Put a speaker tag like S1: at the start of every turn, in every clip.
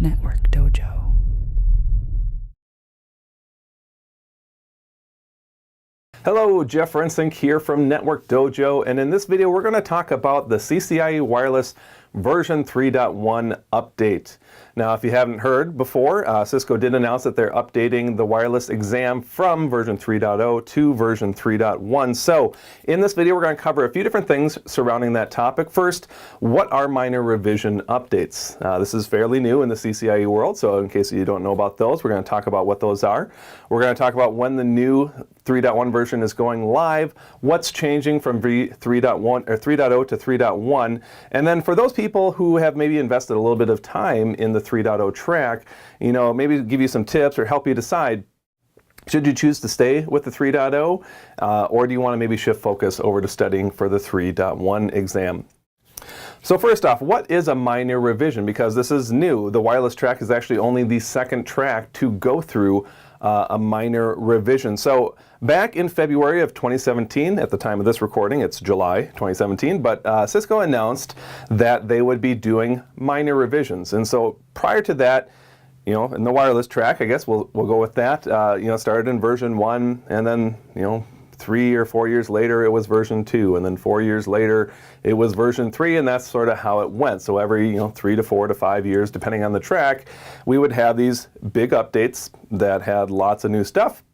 S1: Network Dojo.
S2: Hello, Jeff Rensink here from Network Dojo, and in this video we're going to talk about the CCIE Wireless version 3.1 update. Now, if you haven't heard before, Cisco did announce that they're updating the wireless exam from version 3.0 to version 3.1. So in this video, we're going to cover a few different things surrounding that topic. First, what are minor revision updates? This is fairly new in the CCIE world, so in case you don't know about those, we're going to talk about what those are. We're going to talk about when the new 3.1 version is going live, what's changing from 3.1 or 3.0 to 3.1, and then for those people who have maybe invested a little bit of time in the 3.0 track, maybe give you some tips or help you decide, should you choose to stay with the 3.0 or do you want to maybe shift focus over to studying for the 3.1 exam? So first off, what is a minor revision? Because this is new. The wireless track is actually only the second track to go through a minor revision. So back in February of 2017, at the time of this recording, it's July 2017, but Cisco announced that they would be doing minor revisions. And so prior to that, in the wireless track, I guess we'll go with that, started in version 1, and then, 3 or 4 years later, it was version 2, and then 4 years later, it was version 3, and that's sort of how it went. So every 3 to 4 to 5 years, depending on the track, we would have these big updates that had lots of new stuff.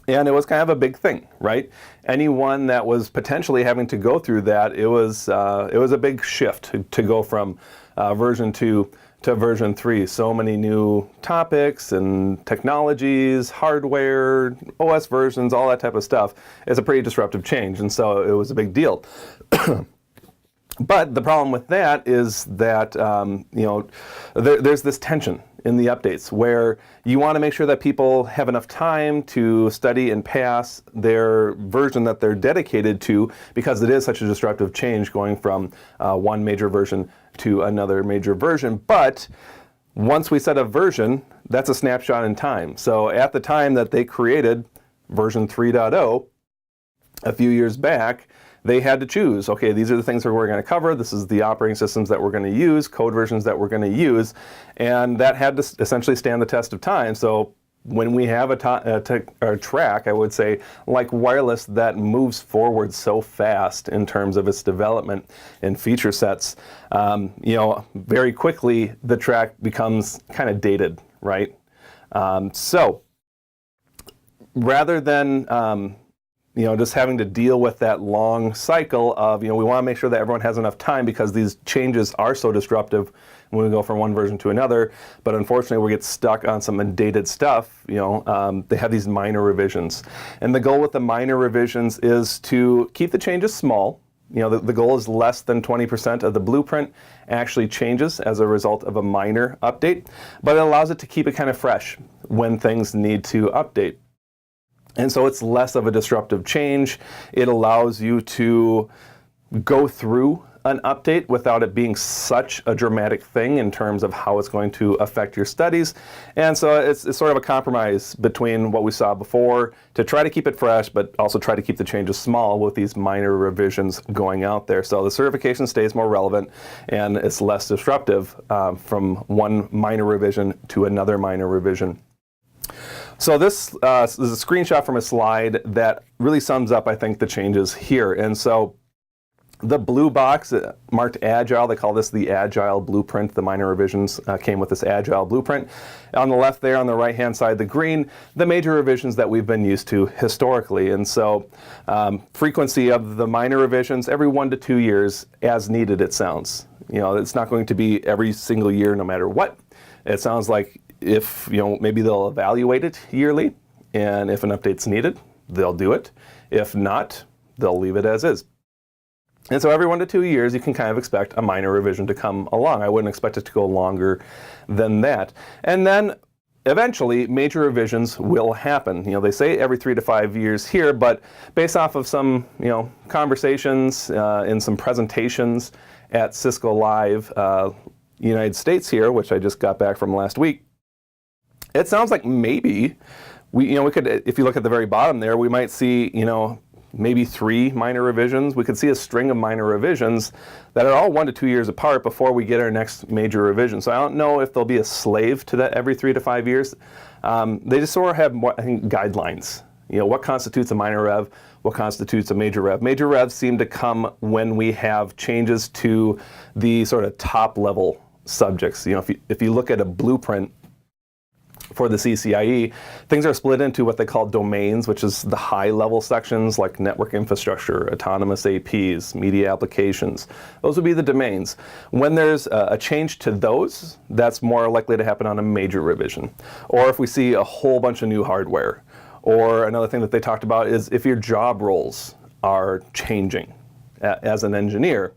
S2: And it was kind of a big thing, right? Anyone that was potentially having to go through that, it was a big shift to go from version 2 to version 3. So many new topics and technologies, hardware, OS versions, all that type of stuff. It's a pretty disruptive change, and so it was a big deal. But the problem with that is that there's this tension in the updates where you want to make sure that people have enough time to study and pass their version that they're dedicated to, because it is such a disruptive change going from one major version to another major version. But once we set a version, that's a snapshot in time. So at the time that they created version 3.0 a few years back, they had to choose, okay, these are the things that we're going to cover, this is the operating systems that we're going to use, code versions that we're going to use, and that had to essentially stand the test of time. So when we have a track, I would say, like wireless, that moves forward so fast in terms of its development and feature sets, very quickly the track becomes kind of dated, right? So rather than just having to deal with that long cycle of, we want to make sure that everyone has enough time because these changes are so disruptive when we go from one version to another. But unfortunately, we get stuck on some dated stuff. They have these minor revisions. And the goal with the minor revisions is to keep the changes small. The goal is less than 20% of the blueprint actually changes as a result of a minor update. But it allows it to keep it kind of fresh when things need to update. And so it's less of a disruptive change. It allows you to go through an update without it being such a dramatic thing in terms of how it's going to affect your studies. And so it's sort of a compromise between what we saw before to try to keep it fresh, but also try to keep the changes small with these minor revisions going out there. So the certification stays more relevant and it's less disruptive from one minor revision to another minor revision. So this is a screenshot from a slide that really sums up, I think, the changes here. And so the blue box marked Agile, they call this the Agile Blueprint. The minor revisions came with this Agile Blueprint. On the left there, on the right-hand side, the green, the major revisions that we've been used to historically. And so frequency of the minor revisions, every 1 to 2 years, as needed, it sounds. It's not going to be every single year no matter what. It sounds like if, maybe they'll evaluate it yearly, and if an update's needed, they'll do it. If not, they'll leave it as is. And so every 1 to 2 years, you can kind of expect a minor revision to come along. I wouldn't expect it to go longer than that. And then eventually, major revisions will happen. They say every 3 to 5 years here, but based off of some, conversations and some presentations at Cisco Live United States here, which I just got back from last week, it sounds like maybe we could, if you look at the very bottom there, we might see, maybe 3 minor revisions. We could see a string of minor revisions that are all 1 to 2 years apart before we get our next major revision. So I don't know if they'll be a slave to that every 3 to 5 years. They just sort of have more, I think, guidelines. What constitutes a minor rev, what constitutes a major rev. Major revs seem to come when we have changes to the sort of top level subjects. If you look at a blueprint for the CCIE, things are split into what they call domains, which is the high-level sections like network infrastructure, autonomous APs, media applications. Those would be the domains. When there's a change to those, that's more likely to happen on a major revision. Or if we see a whole bunch of new hardware. Or another thing that they talked about is if your job roles are changing as an engineer.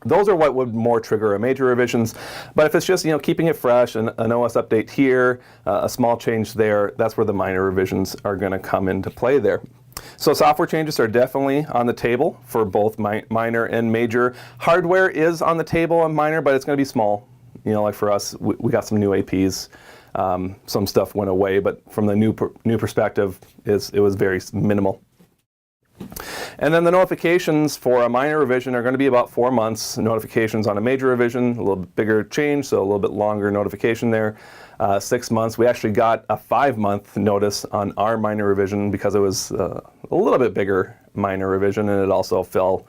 S2: Those are what would more trigger a major revisions. But if it's just keeping it fresh, an OS update here, a small change there, that's where the minor revisions are going to come into play there. So software changes are definitely on the table for both minor and major. Hardware is on the table on minor, but it's going to be small. Like for us, we got some new APs. Some stuff went away, but from the new perspective, it was very minimal. And then the notifications for a minor revision are going to be about 4 months. Notifications on a major revision, a little bit bigger change, so a little bit longer notification there. 6 months. We actually got a 5-month notice on our minor revision because it was a little bit bigger minor revision, and it also fell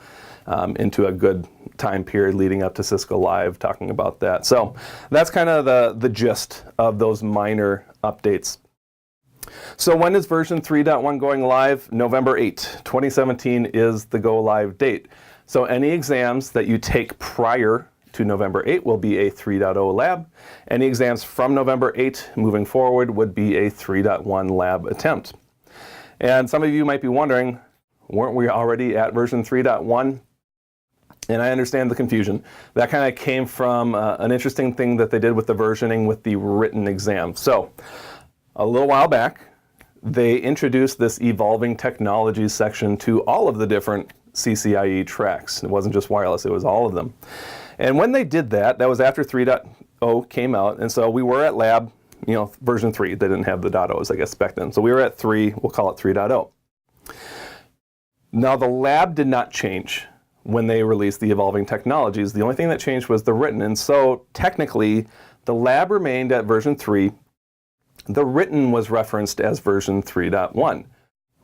S2: into a good time period leading up to Cisco Live, talking about that. So that's kind of the gist of those minor updates. So when is version 3.1 going live? November 8, 2017 is the go live date. So any exams that you take prior to November 8 will be a 3.0 lab. Any exams from November 8 moving forward would be a 3.1 lab attempt. And some of you might be wondering, weren't we already at version 3.1? And I understand the confusion. That kind of came from an interesting thing that they did with the versioning with the written exam. So a little while back, they introduced this evolving technologies section to all of the different CCIE tracks. It wasn't just wireless, it was all of them. And when they did that, that was after 3.0 came out. And so we were at lab, version 3. They didn't have the .0s, I guess, back then. So we were at 3, we'll call it 3.0. Now the lab did not change when they released the evolving technologies. The only thing that changed was the written. And so technically, the lab remained at version 3. The written was referenced as version 3.1,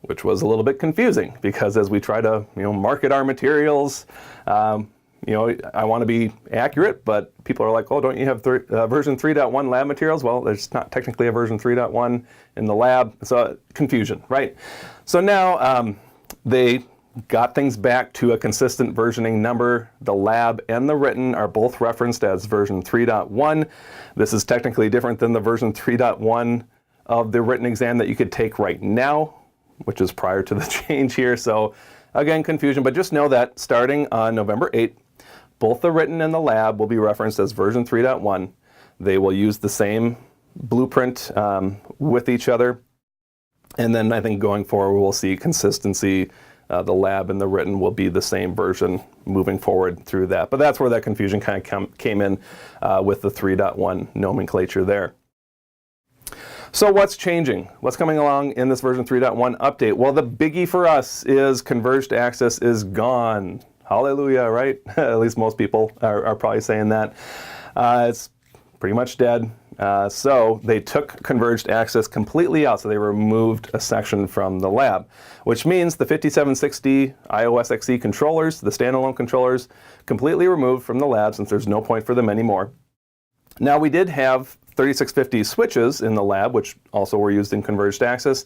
S2: which was a little bit confusing because as we try to market our materials, I want to be accurate, but people are like, oh, don't you have version 3.1 lab materials? Well, there's not technically a version 3.1 in the lab. So confusion, right? So now they got things back to a consistent versioning number. The lab and the written are both referenced as version 3.1. This is technically different than the version 3.1 of the written exam that you could take right now, which is prior to the change here. So again, confusion, but just know that starting on November 8th, both the written and the lab will be referenced as version 3.1. They will use the same blueprint with each other. And then I think going forward, we'll see consistency. The lab and the written will be the same version moving forward through that. But that's where that confusion kind of came in with the 3.1 nomenclature there. So what's changing? What's coming along in this version 3.1 update? Well, the biggie for us is converged access is gone. Hallelujah, right? At least most people are probably saying that. It's pretty much dead. So they took converged access completely out. So they removed a section from the lab, which means the 5760 iOS XE controllers, the standalone controllers, completely removed from the lab since there's no point for them anymore. Now we did have 3650 switches in the lab, which also were used in converged access.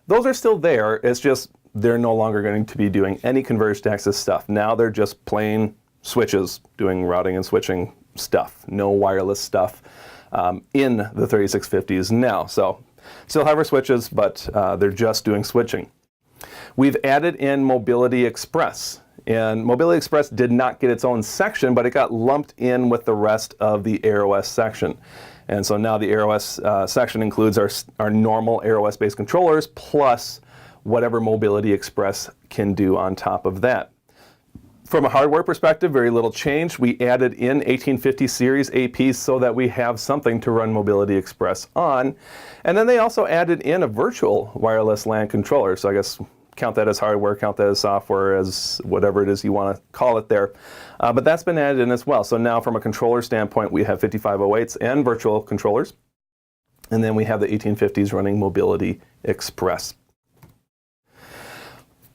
S2: Those are still there. It's just they're no longer going to be doing any converged access stuff. Now they're just plain switches doing routing and switching stuff, no wireless stuff in the 3650s now. So still have our switches, but they're just doing switching. We've added in Mobility Express. And Mobility Express did not get its own section, but it got lumped in with the rest of the AirOS section. And so now the AirOS section includes our normal AirOS-based controllers plus whatever Mobility Express can do on top of that. From a hardware perspective, very little change. We added in 1850 series APs so that we have something to run Mobility Express on. And then they also added in a virtual wireless LAN controller. So I guess count that as hardware, count that as software, as whatever it is you want to call it there. But that's been added in as well. So now from a controller standpoint, we have 5508s and virtual controllers. And then we have the 1850s running Mobility Express.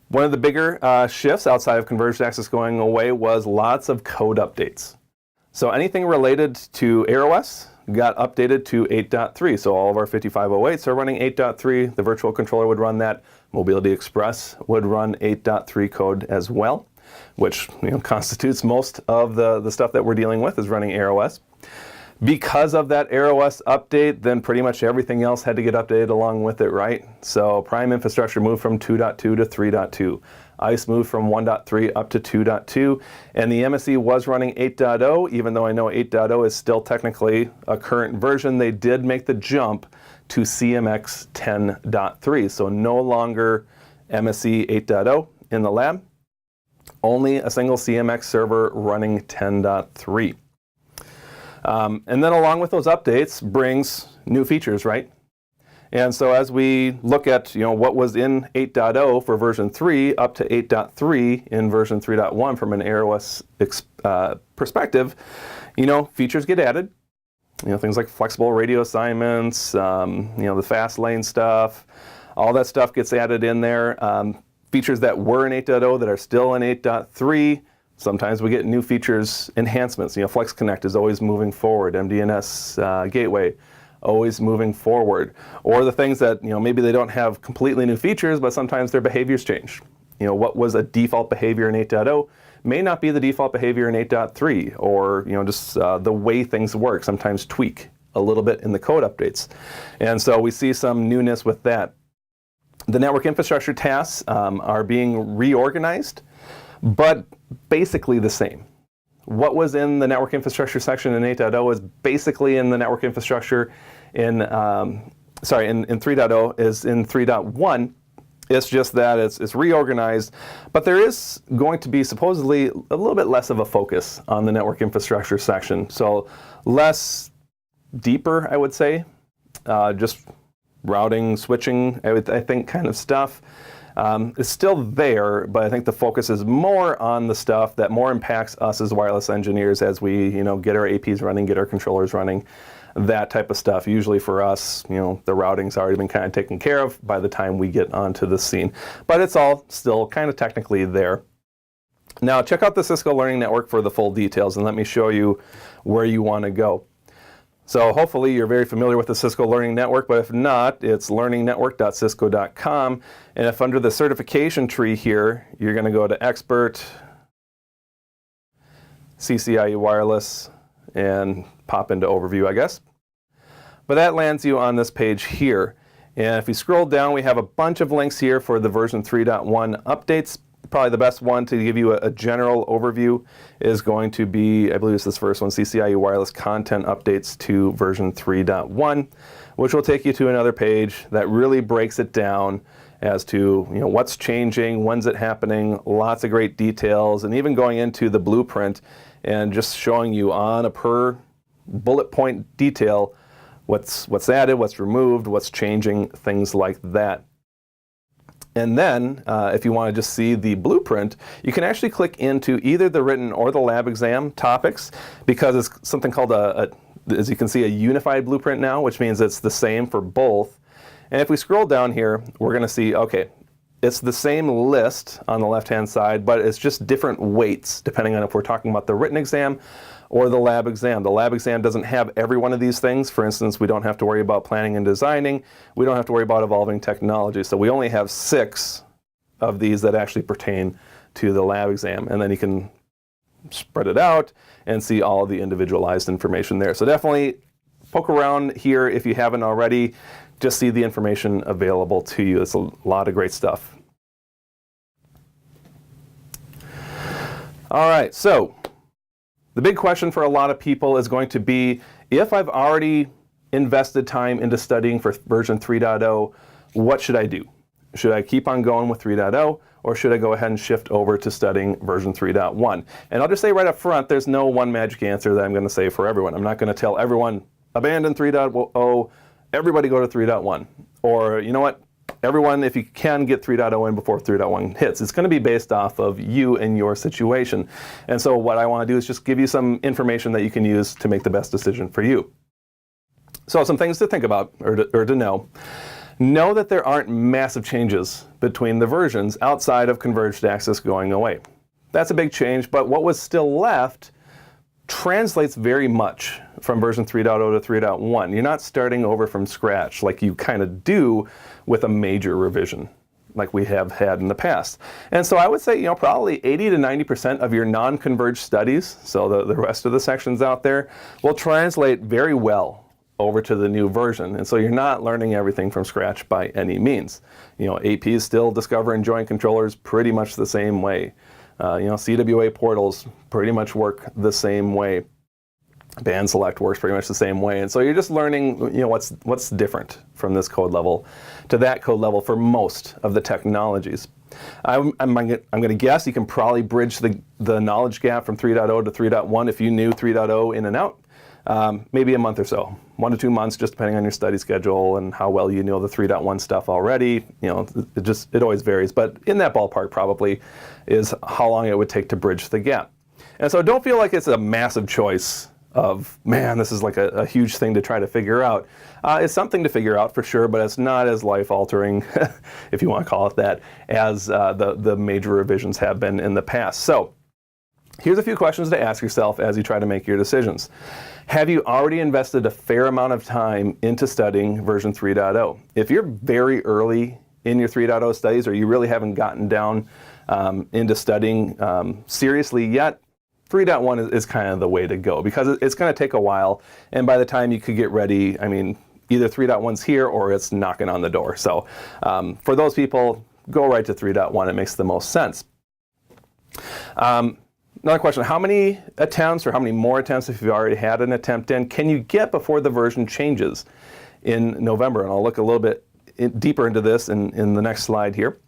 S2: One of the bigger shifts outside of converged access going away was lots of code updates. So anything related to AirOS got updated to 8.3. So all of our 5508s are running 8.3. The virtual controller would run that. Mobility Express would run 8.3 code as well, which constitutes most of the stuff that we're dealing with is running AirOS. Because of that AirOS update, then pretty much everything else had to get updated along with it, right? So Prime infrastructure moved from 2.2 to 3.2. ICE moved from 1.3 up to 2.2, and the MSE was running 8.0, even though I know 8.0 is still technically a current version. They did make the jump to CMX 10.3, so no longer MSE 8.0 in the lab, only a single CMX server running 10.3. And then along with those updates brings new features, right? And so as we look at what was in 8.0 for version 3 up to 8.3 in version 3.1 from an AirOS perspective, features get added. Things like flexible radio assignments, the fast lane stuff, all that stuff gets added in there. Features that were in 8.0 that are still in 8.3. Sometimes we get new features, enhancements. Flex Connect is always moving forward. MDNS Gateway, always moving forward. Or the things that, maybe they don't have completely new features, but sometimes their behaviors change. What was a default behavior in 8.0 may not be the default behavior in 8.3, or, just the way things work, sometimes tweak a little bit in the code updates. And so we see some newness with that. The network infrastructure tasks are being reorganized, but basically the same. What was in the network infrastructure section in 8.0 is basically in the network infrastructure in 3.0 is in 3.1. It's just that it's reorganized, but there is going to be supposedly a little bit less of a focus on the network infrastructure section. So less deeper, I would say, just routing, switching, I think kind of stuff. It's still there, but I think the focus is more on the stuff that more impacts us as wireless engineers as we, get our APs running, get our controllers running, that type of stuff. Usually for us, the routing's already been kind of taken care of by the time we get onto the scene. But it's all still kind of technically there. Now check out the Cisco Learning Network for the full details, and let me show you where you want to go. So hopefully you're very familiar with the Cisco Learning Network, but if not, it's learningnetwork.cisco.com. And if under the certification tree here, you're going to go to Expert, CCIE Wireless, and pop into Overview, I guess. But that lands you on this page here. And if you scroll down, we have a bunch of links here for the version 3.1 updates. Probably the best one to give you a general overview is going to be, I believe it's this first one, CCIE Wireless Content Updates to version 3.1, which will take you to another page that really breaks it down as to what's changing, when's it happening, lots of great details, and even going into the blueprint and just showing you on a per bullet point detail what's added, what's removed, what's changing, things like that. And then, if you want to just see the blueprint, you can actually click into either the written or the lab exam topics, because it's something called as you can see, a unified blueprint now, which means it's the same for both. And if we scroll down here, we're going to see, okay, it's the same list on the left-hand side, but it's just different weights, depending on if we're talking about the written exam or the lab exam. The lab exam doesn't have every one of these things. For instance, we don't have to worry about planning and designing. We don't have to worry about evolving technology. So we only have 6 of these that actually pertain to the lab exam. And then you can spread it out and see all of the individualized information there. So definitely poke around here if you haven't already. Just see the information available to you. It's a lot of great stuff. All right, so the big question for a lot of people is going to be, if I've already invested time into studying for version 3.0, what should I do? Should I keep on going with 3.0, or should I go ahead and shift over to studying version 3.1? And I'll just say right up front, there's no one magic answer that I'm going to say for everyone. I'm not going to tell everyone, abandon 3.0, everybody go to 3.1. Or, you know what, everyone, if you can, get 3.0 in before 3.1 hits. It's going to be based off of you and your situation. And so what I want to do is just give you some information that you can use to make the best decision for you. So some things to think about or to know. Know that there aren't massive changes between the versions outside of converged access going away. That's a big change, but what was still left translates very much from version 3.0 to 3.1. You're not starting over from scratch like you kind of do with a major revision like we have had in the past. And so I would say, probably 80 to 90% of your non-converged studies, so the rest of the sections out there, will translate very well over to the new version. And so you're not learning everything from scratch by any means. APs still discover and join controllers pretty much the same way. CWA portals pretty much work the same way. Band select works pretty much the same way. And so you're just learning, what's different from this code level to that code level for most of the technologies. I'm going to guess you can probably bridge the knowledge gap from 3.0 to 3.1 if you knew 3.0 in and out. Maybe a month or so, 1 to 2 months, just depending on your study schedule and how well you know the 3.1 stuff already. It always varies, but in that ballpark probably is how long it would take to bridge the gap. And so don't feel like it's a massive choice of, man, this is like a huge thing to try to figure out. It's something to figure out for sure, but it's not as life-altering, if you want to call it that, as the major revisions have been in the past. So here's a few questions to ask yourself as you try to make your decisions. Have you already invested a fair amount of time into studying version 3.0? If you're very early in your 3.0 studies, or you really haven't gotten down into studying seriously yet, 3.1 is kind of the way to go, because it's going to take a while, and by the time you could get ready, either 3.1's here or it's knocking on the door. So for those people, go right to 3.1. It makes the most sense. Another question, how many attempts or how many more attempts, if you've already had an attempt in, can you get before the version changes in November? And I'll look a little bit deeper into this in the next slide here.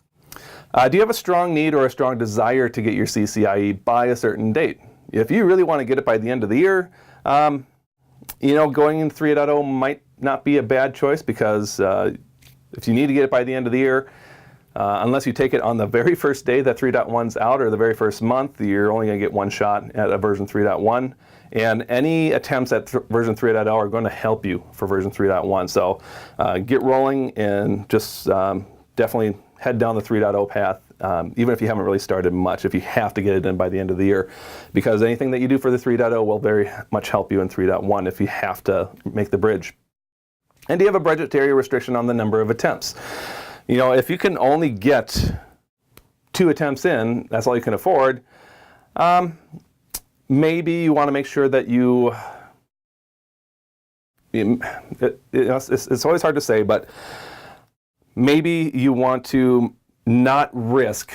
S2: Do you have a strong need or a strong desire to get your CCIE by a certain date? If you really want to get it by the end of the year, going in 3.0 might not be a bad choice, because if you need to get it by the end of the year, unless you take it on the very first day that 3.1's out, or the very first month, you're only going to get one shot at a version 3.1. And any attempts at version 3.0 are going to help you for version 3.1. So get rolling and just definitely head down the 3.0 path, even if you haven't really started much, if you have to get it in by the end of the year. Because anything that you do for the 3.0 will very much help you in 3.1 if you have to make the bridge. And do you have a budgetary restriction on the number of attempts? If you can only get 2 attempts in, that's all you can afford, maybe you want to make sure that it's always hard to say, but maybe you want to not risk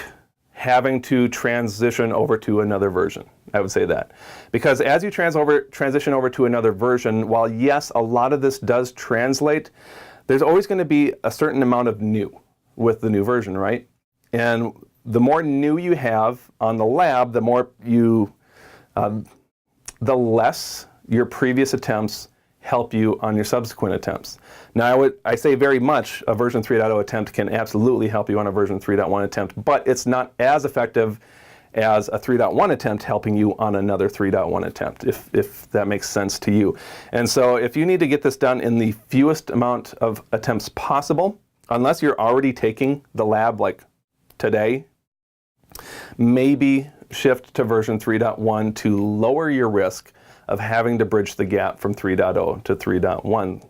S2: having to transition over to another version. I would say that. Because as you transition over to another version, while yes, a lot of this does translate, there's always going to be a certain amount of new with the new version, right? And the more new you have on the lab, the more the less your previous attempts help you on your subsequent attempts. Now, I say very much a version 3.0 attempt can absolutely help you on a version 3.1 attempt, but it's not as effective as a 3.1 attempt helping you on another 3.1 attempt, if that makes sense to you. And so if you need to get this done in the fewest amount of attempts possible, unless you're already taking the lab like today, maybe shift to version 3.1 to lower your risk of having to bridge the gap from 3.0 to 3.1.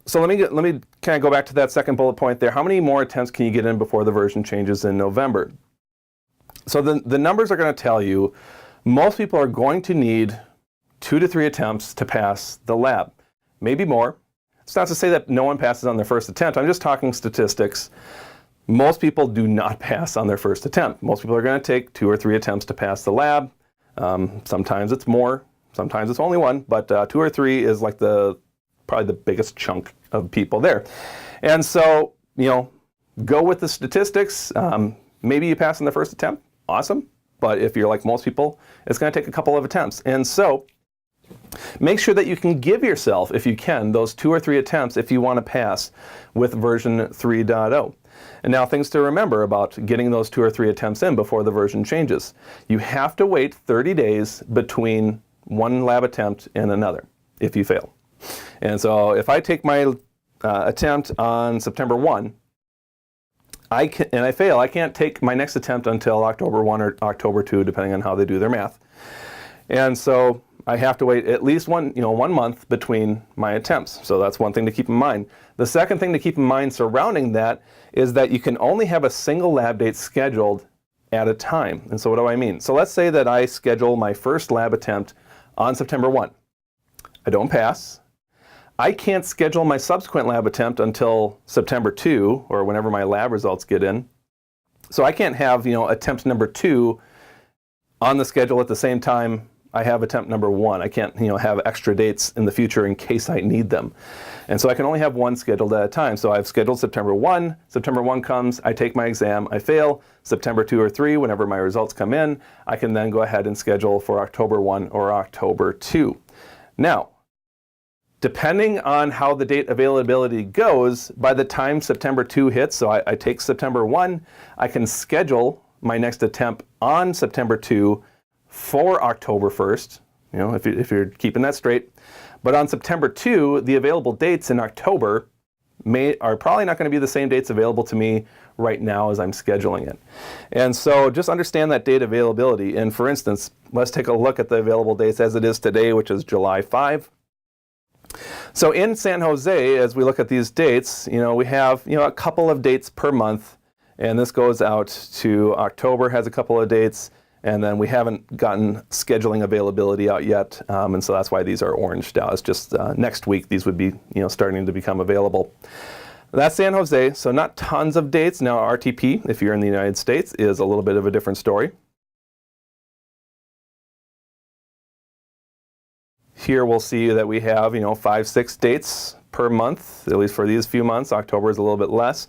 S2: So let me kind of go back to that second bullet point there. How many more attempts can you get in before the version changes in November? So the numbers are going to tell you most people are going to need 2 to 3 attempts to pass the lab, maybe more. It's not to say that no one passes on their first attempt. I'm just talking statistics. Most people do not pass on their first attempt. Most people are going to take 2 or 3 attempts to pass the lab. Sometimes it's more, sometimes it's only 1, but 2 or 3 is like probably the biggest chunk of people there. And so, go with the statistics. Maybe you pass on the first attempt, awesome. But if you're like most people, it's going to take a couple of attempts. And so, Make sure that you can give yourself, if you can, those 2 or 3 attempts if you want to pass with version 3.0. And now things to remember about getting those 2 or 3 attempts in before the version changes. You have to wait 30 days between one lab attempt and another if you fail. And so if I take my attempt on September 1, and I fail, I can't take my next attempt until October 1 or October 2, depending on how they do their math. And so I have to wait at least one month between my attempts. So that's one thing to keep in mind. The second thing to keep in mind surrounding that is that you can only have a single lab date scheduled at a time. And so what do I mean? So let's say that I schedule my first lab attempt on September 1. I don't pass. I can't schedule my subsequent lab attempt until September 2 or whenever my lab results get in. So I can't have attempt number 2 on the schedule at the same time I have attempt number 1. I can't have extra dates in the future in case I need them. And so I can only have one scheduled at a time. So I've scheduled September 1. September 1 comes, I take my exam, I fail. September 2 or 3, whenever my results come in, I can then go ahead and schedule for October 1 or October 2. Now, depending on how the date availability goes, by the time September 2 hits, so I take September 1, I can schedule my next attempt on September 2 for October 1st, if you're keeping that straight. But on September 2, the available dates in October are probably not going to be the same dates available to me right now as I'm scheduling it. And so just understand that date availability. And for instance, let's take a look at the available dates as it is today, which is July 5. So in San Jose, as we look at these dates, we have a couple of dates per month, and this goes out to October has a couple of dates, and then we haven't gotten scheduling availability out yet, and so that's why these are oranged out. It's just next week these would be starting to become available. That's San Jose, so not tons of dates. Now RTP, if you're in the United States, is a little bit of a different story. Here we'll see that we have 5, 6 dates per month, at least for these few months. October is a little bit less.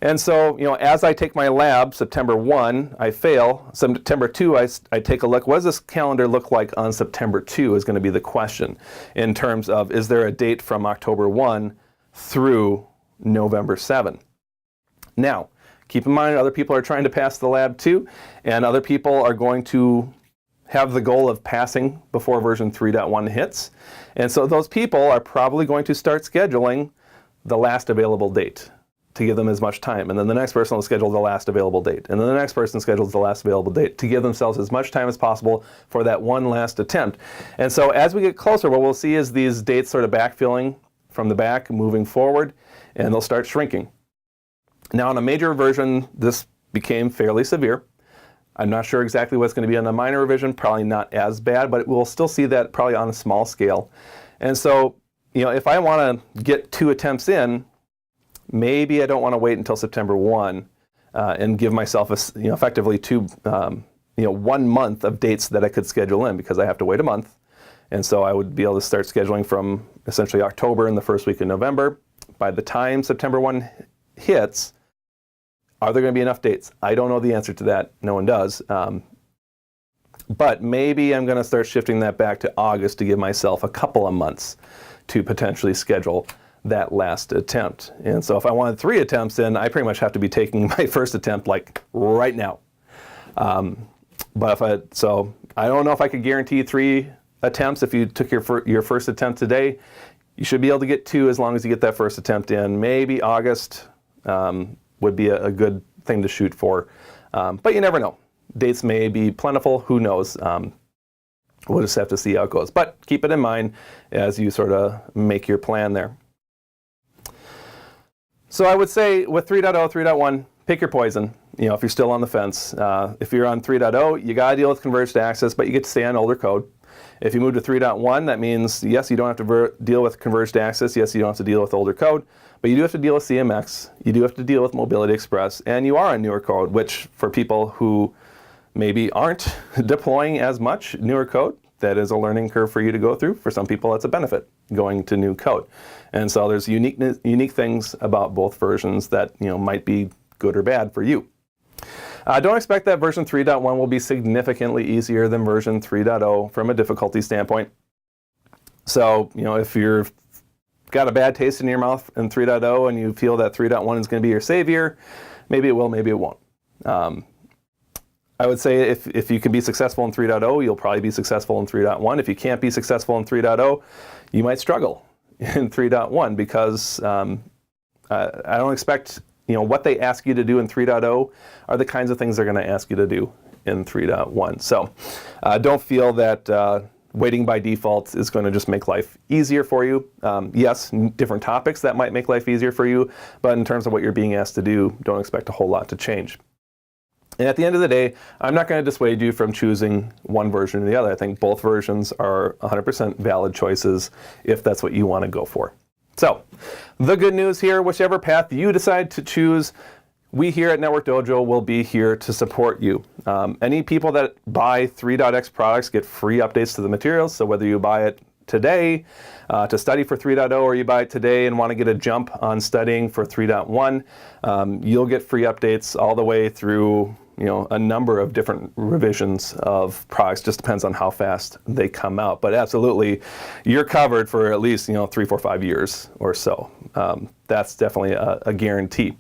S2: And so, as I take my lab, September 1, I fail. September 2, I take a look. What does this calendar look like on September 2 is going to be the question in terms of, is there a date from October 1 through November 7? Now, keep in mind other people are trying to pass the lab too, and other people are going to have the goal of passing before version 3.1 hits. And so those people are probably going to start scheduling the last available date to give them as much time. And then the next person will schedule the last available date. And then the next person schedules the last available date to give themselves as much time as possible for that one last attempt. And so as we get closer, what we'll see is these dates sort of backfilling from the back, moving forward, and they'll start shrinking. Now on a major revision, this became fairly severe. I'm not sure exactly what's going to be on a minor revision, probably not as bad, but we'll still see that probably on a small scale. And so, if I want to get 2 attempts in, maybe I don't want to wait until September 1 and give myself effectively 1 month of dates that I could schedule in, because I have to wait a month. And so I would be able to start scheduling from essentially October and the first week of November. By the time September 1 hits, are there going to be enough dates? I don't know the answer to that. No one does. But maybe I'm going to start shifting that back to August to give myself a couple of months to potentially schedule that last attempt. And so if I wanted 3 attempts in, I pretty much have to be taking my first attempt like right now. So I don't know if I could guarantee 3 attempts. If you took your first attempt today, you should be able to get 2 as long as you get that first attempt in. Maybe August would be a good thing to shoot for. But you never know. Dates may be plentiful. Who knows? We'll just have to see how it goes. But keep it in mind as you sort of make your plan there. So I would say with 3.0, 3.1, pick your poison, if you're still on the fence. If you're on 3.0, you got to deal with converged access, but you get to stay on older code. If you move to 3.1, that means, yes, you don't have to deal with converged access. Yes, you don't have to deal with older code. But you do have to deal with CMX. You do have to deal with Mobility Express. And you are on newer code, which for people who maybe aren't deploying as much newer code, that is a learning curve for you to go through. For some people, it's a benefit going to new code. And so there's unique things about both versions that might be good or bad for you. Don't expect that version 3.1 will be significantly easier than version 3.0 from a difficulty standpoint. So, if you've got a bad taste in your mouth in 3.0 and you feel that 3.1 is going to be your savior, maybe it will, maybe it won't. I would say if you can be successful in 3.0, you'll probably be successful in 3.1. If you can't be successful in 3.0, you might struggle in 3.1 because I don't expect, what they ask you to do in 3.0 are the kinds of things they're going to ask you to do in 3.1. So don't feel that waiting by default is going to just make life easier for you. Yes, different topics that might make life easier for you, but in terms of what you're being asked to do, don't expect a whole lot to change. And at the end of the day, I'm not going to dissuade you from choosing one version or the other. I think both versions are 100% valid choices if that's what you want to go for. So, the good news here, whichever path you decide to choose, we here at Network Dojo will be here to support you. Any people that buy 3.x products get free updates to the materials, so whether you buy it today to study for 3.0 or you buy it today and want to get a jump on studying for 3.1, you'll get free updates all the way through a number of different revisions of products. Just depends on how fast they come out. But absolutely, you're covered for at least 3, 4, 5 years or so. That's definitely a guarantee.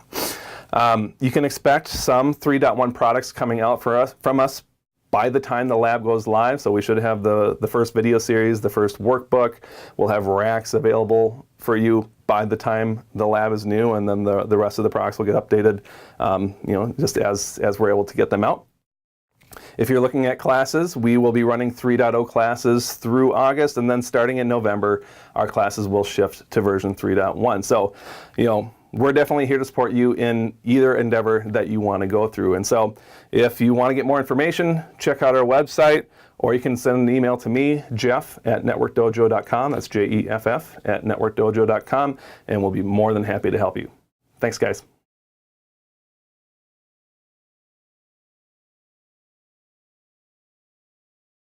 S2: You can expect some 3.1 products coming out from us by the time the lab goes live. So we should have the first video series, the first workbook. We'll have racks available for you by the time the lab is new, and then the rest of the products will get updated, just as we're able to get them out. If you're looking at classes, we will be running 3.0 classes through August, and then starting in November, our classes will shift to version 3.1. So, we're definitely here to support you in either endeavor that you want to go through. And so if you want to get more information, check out our website, or you can send an email to me, Jeff at networkdojo.com. That's Jeff at networkdojo.com, and we'll be more than happy to help you. Thanks, guys.